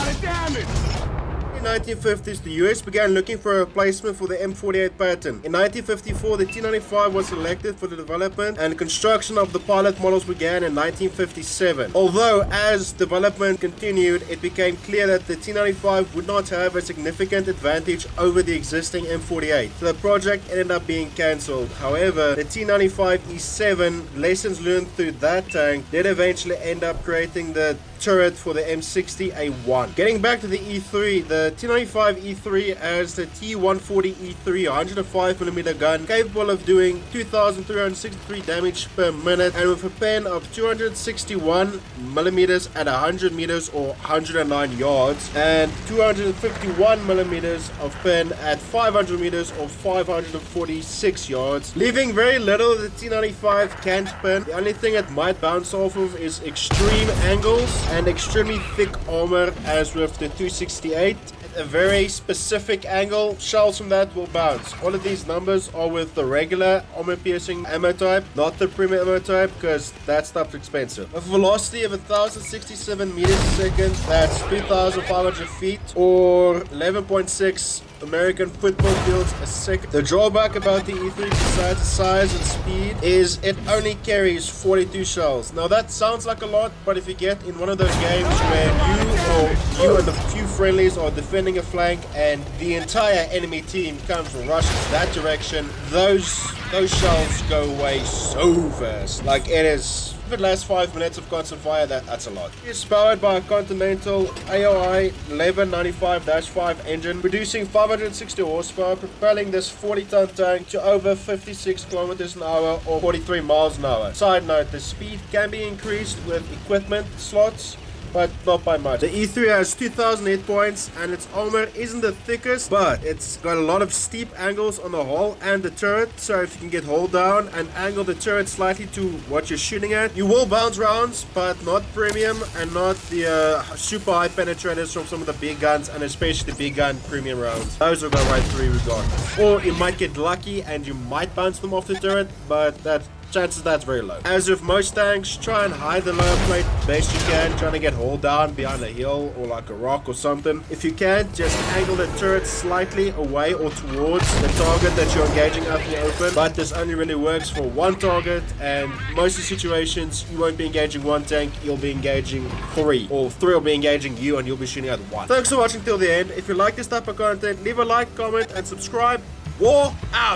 of damage. In the 1950s, the US began looking for a replacement for the M48 Patton. In 1954, the T95 was selected for the development and construction of the pilot models began in 1957. Although, as development continued, it became clear that the T95 would not have a significant advantage over the existing M48, so the project ended up being cancelled. However, the T95E3, lessons learned through that tank, did eventually end up creating the turret for the M60A1. Getting back to the E3, the T95E3 has the T140E3 105mm gun capable of doing 2,363 damage per minute and with a pen of 261mm at 100 meters or 109 yards and 251mm of pen at 500 meters or 546 yards, leaving very little of the T95 can't pen. The only thing it might bounce off of is extreme angles and extremely thick armor, as with the 268. At a very specific angle, shells from that will bounce. All of these numbers are with the regular armor piercing ammo type, not the premium ammo type, because that stuff's expensive. A velocity of 1,067 meters a second, that's 2,500 feet or 11.6 American football fields a second. The drawback about the E3, besides the size and speed, is it only carries 42 shells. Now that sounds like a lot, but if you get in one of those games where you and a few friendlies are defending a flank and the entire enemy team comes and rushes that direction, those shells go away so fast. Like, it is... If it lasts 5 minutes of constant fire, that's a lot. It's powered by a Continental AOI 1195-5 engine, producing 560 horsepower, propelling this 40-ton tank to over 56 kilometers an hour or 43 miles an hour. Side note, the speed can be increased with equipment slots, but not by much. The E3 has 2,000 hit points and its armor isn't the thickest, but it's got a lot of steep angles on the hull and the turret, so if you can get hold down and angle the turret slightly to what you're shooting at, you will bounce rounds, but not premium and not the super high penetrators from some of the big guns, and especially the big gun premium rounds. Those will go right through regardless. Or you might get lucky and you might bounce them off the turret, but chances that's very low. As with most tanks, try and hide the lower plate best you can, trying to get hold down behind a hill or like a rock or something. If you can, just angle the turret slightly away or towards the target that you're engaging out in the open, but this only really works for one target, and most of the situations you won't be engaging one tank, you'll be engaging three, or three will be engaging you and you'll be shooting at one. Thanks for watching till the end. If you like this type of content, leave a like, comment and subscribe. War out!